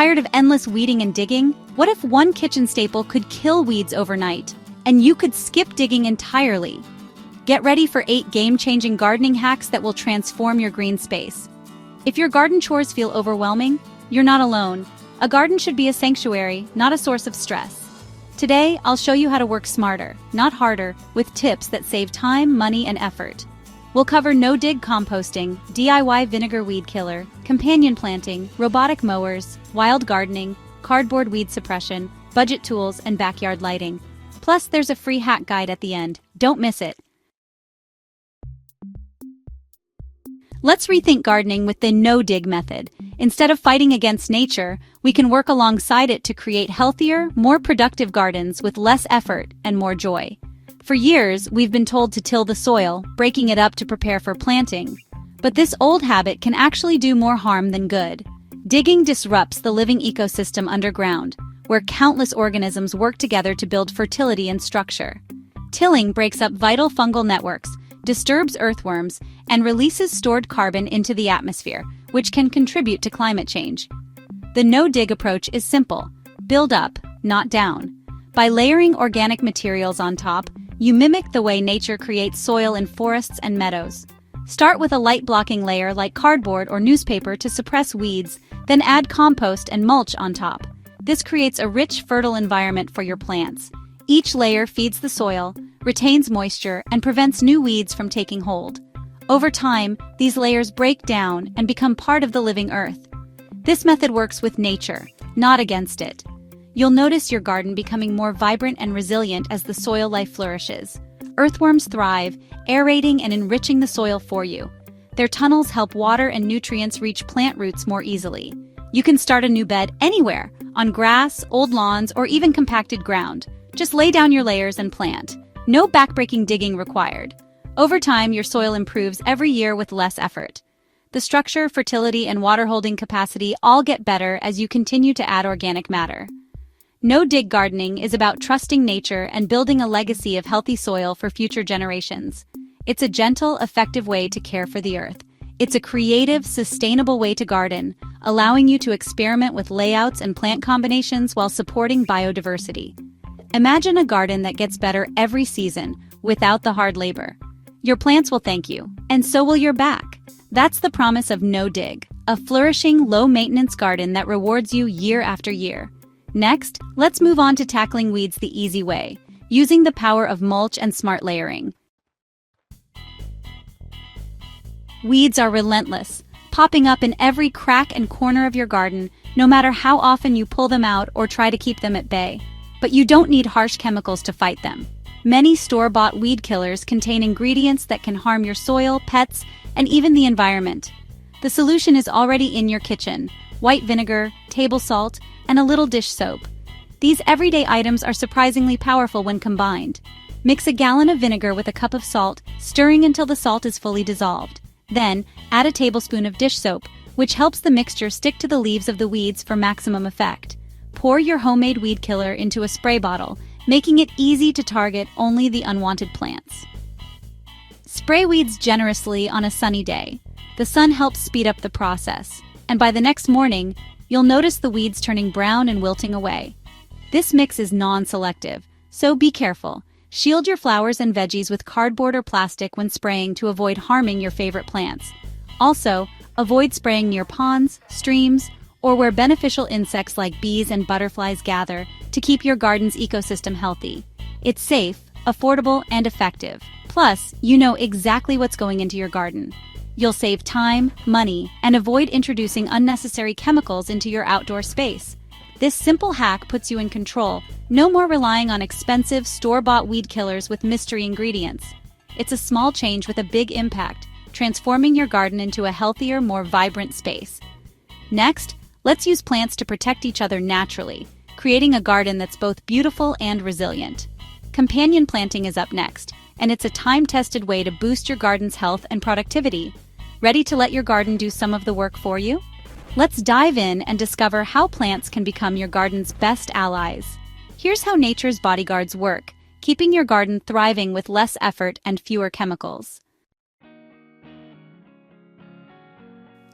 Tired of endless weeding and digging? What if one kitchen staple could kill weeds overnight, and you could skip digging entirely? Get ready for 8 game-changing gardening hacks that will transform your green space. If your garden chores feel overwhelming, you're not alone. A garden should be a sanctuary, not a source of stress. Today, I'll show you how to work smarter, not harder, with tips that save time, money, and effort. We'll cover no-dig composting, DIY vinegar weed killer, companion planting, robotic mowers, wild gardening, cardboard weed suppression, budget tools, and backyard lighting. Plus, there's a free hack guide at the end. Don't miss it. Let's rethink gardening with the no-dig method. Instead of fighting against nature, we can work alongside it to create healthier, more productive gardens with less effort and more joy. For years, we've been told to till the soil, breaking it up to prepare for planting. But this old habit can actually do more harm than good. Digging disrupts the living ecosystem underground, where countless organisms work together to build fertility and structure. Tilling breaks up vital fungal networks, disturbs earthworms, and releases stored carbon into the atmosphere, which can contribute to climate change. The no-dig approach is simple: build up, not down. By layering organic materials on top, you mimic the way nature creates soil in forests and meadows. Start with a light-blocking layer like cardboard or newspaper to suppress weeds, then add compost and mulch on top. This creates a rich, fertile environment for your plants. Each layer feeds the soil, retains moisture, and prevents new weeds from taking hold. Over time, these layers break down and become part of the living earth. This method works with nature, not against it. You'll notice your garden becoming more vibrant and resilient as the soil life flourishes. Earthworms thrive, aerating and enriching the soil for you. Their tunnels help water and nutrients reach plant roots more easily. You can start a new bed anywhere, on grass, old lawns, or even compacted ground. Just lay down your layers and plant. No backbreaking digging required. Over time, your soil improves every year with less effort. The structure, fertility, and water-holding capacity all get better as you continue to add organic matter. No-dig gardening is about trusting nature and building a legacy of healthy soil for future generations. It's a gentle, effective way to care for the earth. It's a creative, sustainable way to garden, allowing you to experiment with layouts and plant combinations while supporting biodiversity. Imagine a garden that gets better every season, without the hard labor. Your plants will thank you, and so will your back. That's the promise of no-dig, a flourishing, low-maintenance garden that rewards you year after year. Next, let's move on to tackling weeds the easy way, using the power of mulch and smart layering. Weeds are relentless, popping up in every crack and corner of your garden, no matter how often you pull them out or try to keep them at bay. But you don't need harsh chemicals to fight them. Many store-bought weed killers contain ingredients that can harm your soil, pets, and even the environment. The solution is already in your kitchen: white vinegar, table salt, and a little dish soap. These everyday items are surprisingly powerful when combined. Mix a gallon of vinegar with a cup of salt, stirring until the salt is fully dissolved. Then, add a tablespoon of dish soap, which helps the mixture stick to the leaves of the weeds for maximum effect. Pour your homemade weed killer into a spray bottle, making it easy to target only the unwanted plants. Spray weeds generously on a sunny day. The sun helps speed up the process, and by the next morning, you'll notice the weeds turning brown and wilting away. This mix is non-selective, so be careful. Shield your flowers and veggies with cardboard or plastic when spraying to avoid harming your favorite plants. Also, avoid spraying near ponds, streams, or where beneficial insects like bees and butterflies gather to keep your garden's ecosystem healthy. It's safe, affordable, and effective. Plus, you know exactly what's going into your garden. You'll save time, money, and avoid introducing unnecessary chemicals into your outdoor space. This simple hack puts you in control, no more relying on expensive, store-bought weed killers with mystery ingredients. It's a small change with a big impact, transforming your garden into a healthier, more vibrant space. Next, let's use plants to protect each other naturally, creating a garden that's both beautiful and resilient. Companion planting is up next, and it's a time-tested way to boost your garden's health and productivity. Ready to let your garden do some of the work for you? Let's dive in and discover how plants can become your garden's best allies. Here's how nature's bodyguards work, keeping your garden thriving with less effort and fewer chemicals.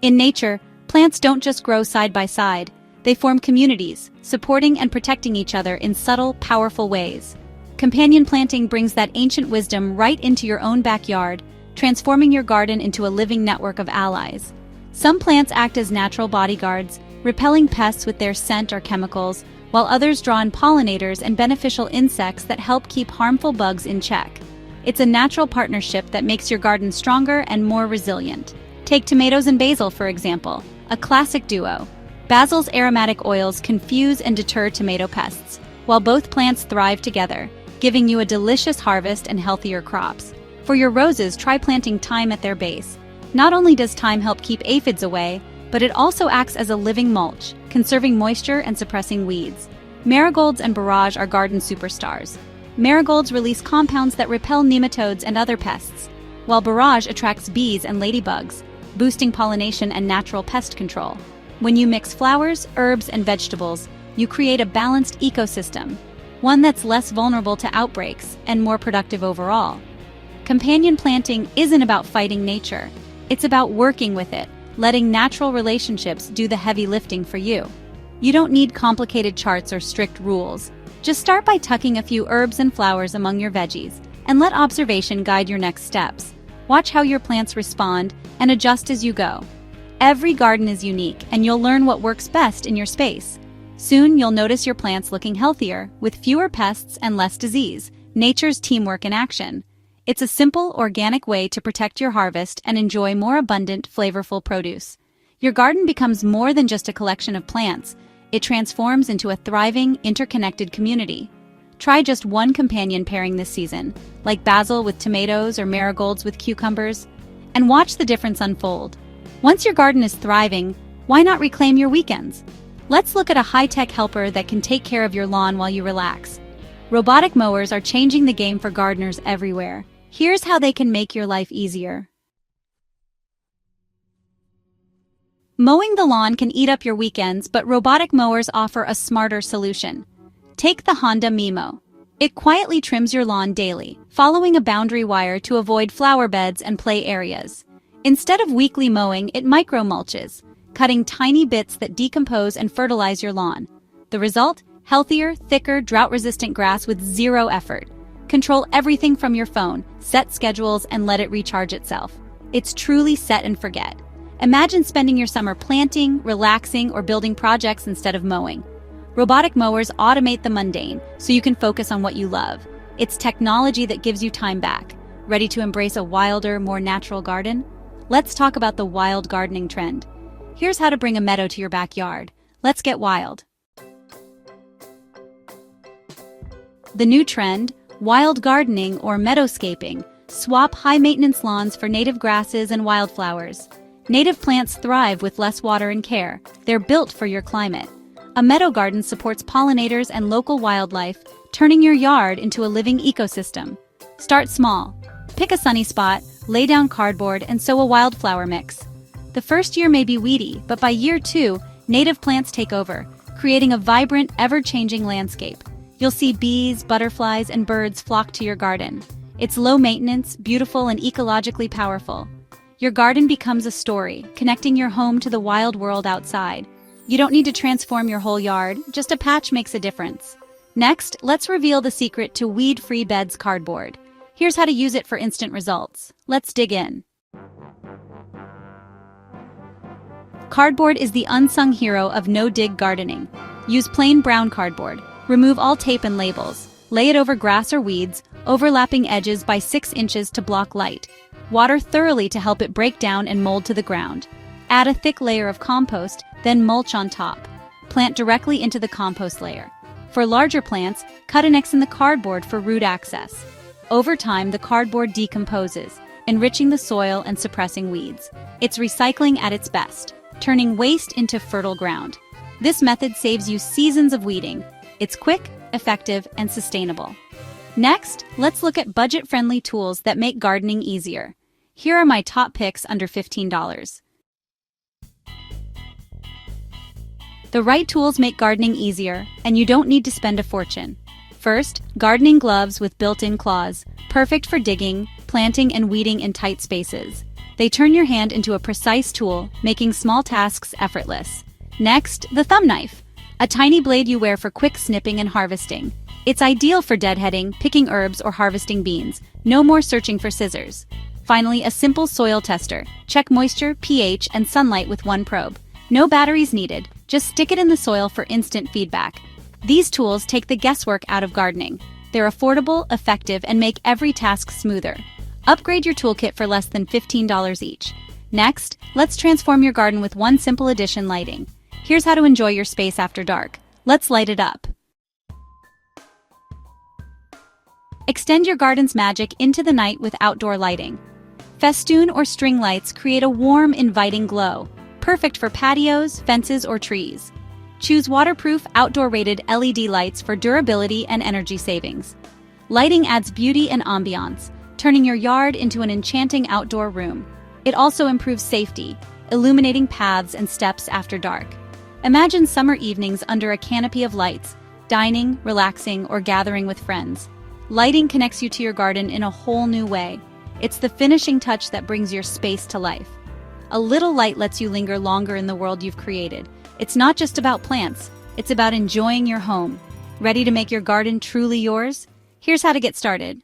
In nature, plants don't just grow side by side. They form communities, supporting and protecting each other in subtle, powerful ways. Companion planting brings that ancient wisdom right into your own backyard, transforming your garden into a living network of allies. Some plants act as natural bodyguards, repelling pests with their scent or chemicals, while others draw in pollinators and beneficial insects that help keep harmful bugs in check. It's a natural partnership that makes your garden stronger and more resilient. Take tomatoes and basil, for example, a classic duo. Basil's aromatic oils confuse and deter tomato pests, while both plants thrive together, giving you a delicious harvest and healthier crops. For your roses, try planting thyme at their base. Not only does thyme help keep aphids away, but it also acts as a living mulch, conserving moisture and suppressing weeds. Marigolds and borage are garden superstars. Marigolds release compounds that repel nematodes and other pests, while borage attracts bees and ladybugs, boosting pollination and natural pest control. When you mix flowers, herbs, and vegetables, you create a balanced ecosystem, one that's less vulnerable to outbreaks and more productive overall. Companion planting isn't about fighting nature. It's about working with it, letting natural relationships do the heavy lifting for you. You don't need complicated charts or strict rules. Just start by tucking a few herbs and flowers among your veggies, and let observation guide your next steps. Watch how your plants respond and adjust as you go. Every garden is unique, and you'll learn what works best in your space. Soon you'll notice your plants looking healthier, with fewer pests and less disease. Nature's teamwork in action. It's a simple, organic way to protect your harvest and enjoy more abundant, flavorful produce. Your garden becomes more than just a collection of plants. It transforms into a thriving, interconnected community. Try just one companion pairing this season, like basil with tomatoes or marigolds with cucumbers, and watch the difference unfold. Once your garden is thriving, why not reclaim your weekends? Let's look at a high-tech helper that can take care of your lawn while you relax. Robotic mowers are changing the game for gardeners everywhere. Here's how they can make your life easier. Mowing the lawn can eat up your weekends, but robotic mowers offer a smarter solution. Take the Honda Mimo. It quietly trims your lawn daily, following a boundary wire to avoid flower beds and play areas. Instead of weekly mowing, it micro-mulches, cutting tiny bits that decompose and fertilize your lawn. The result? Healthier, thicker, drought-resistant grass with zero effort. Control everything from your phone, set schedules, and let it recharge itself. It's truly set and forget. Imagine spending your summer planting, relaxing, or building projects instead of mowing. Robotic mowers automate the mundane, so you can focus on what you love. It's technology that gives you time back. Ready to embrace a wilder, more natural garden? Let's talk about the wild gardening trend. Here's how to bring a meadow to your backyard. Let's get wild. The new trend, wild gardening or meadowscaping. Swap high-maintenance lawns for native grasses and wildflowers. Native plants thrive with less water and care. They're built for your climate. A meadow garden supports pollinators and local wildlife, turning your yard into a living ecosystem. Start small. Pick a sunny spot, lay down cardboard, and sow a wildflower mix. The first year may be weedy, but by year 2, native plants take over, creating a vibrant, ever-changing landscape. You'll see bees, butterflies, and birds flock to your garden. It's low maintenance, beautiful, and ecologically powerful. Your garden becomes a story, connecting your home to the wild world outside. You don't need to transform your whole yard, just a patch makes a difference. Next, let's reveal the secret to weed-free beds cardboard. Here's how to use it for instant results. Let's dig in. Cardboard is the unsung hero of no-dig gardening. Use plain brown cardboard. Remove all tape and labels. Lay it over grass or weeds, overlapping edges by 6 inches to block light. Water thoroughly to help it break down and mold to the ground. Add a thick layer of compost, then mulch on top. Plant directly into the compost layer. For larger plants, cut an X in the cardboard for root access. Over time, the cardboard decomposes, enriching the soil and suppressing weeds. It's recycling at its best, turning waste into fertile ground. This method saves you seasons of weeding. It's quick, effective, and sustainable. Next, let's look at budget-friendly tools that make gardening easier. Here are my top picks under $15. The right tools make gardening easier, and you don't need to spend a fortune. First, gardening gloves with built-in claws, perfect for digging, planting, and weeding in tight spaces. They turn your hand into a precise tool, making small tasks effortless. Next, the thumb knife, a tiny blade you wear for quick snipping and harvesting. It's ideal for deadheading, picking herbs, or harvesting beans. No more searching for scissors. Finally, a simple soil tester. Check moisture, pH, and sunlight with one probe. No batteries needed, just stick it in the soil for instant feedback. These tools take the guesswork out of gardening. They're affordable, effective, and make every task smoother. Upgrade your toolkit for less than $15 each. Next, let's transform your garden with one simple addition: lighting. Here's how to enjoy your space after dark. Let's light it up. Extend your garden's magic into the night with outdoor lighting. Festoon or string lights create a warm, inviting glow, perfect for patios, fences, or trees. Choose waterproof, outdoor-rated LED lights for durability and energy savings. Lighting adds beauty and ambiance, turning your yard into an enchanting outdoor room. It also improves safety, illuminating paths and steps after dark. Imagine summer evenings under a canopy of lights, dining, relaxing, or gathering with friends. Lighting connects you to your garden in a whole new way. It's the finishing touch that brings your space to life. A little light lets you linger longer in the world you've created. It's not just about plants, it's about enjoying your home. Ready to make your garden truly yours? Here's how to get started.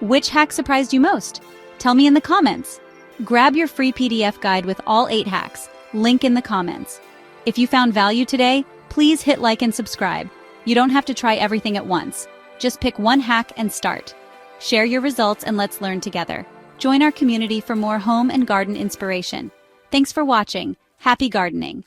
Which hack surprised you most? Tell me in the comments. Grab your free PDF guide with all 8 hacks, link in the comments. If you found value today, please hit like and subscribe. You don't have to try everything at once. Just pick one hack and start. Share your results and let's learn together. Join our community for more home and garden inspiration. Thanks for watching. Happy gardening!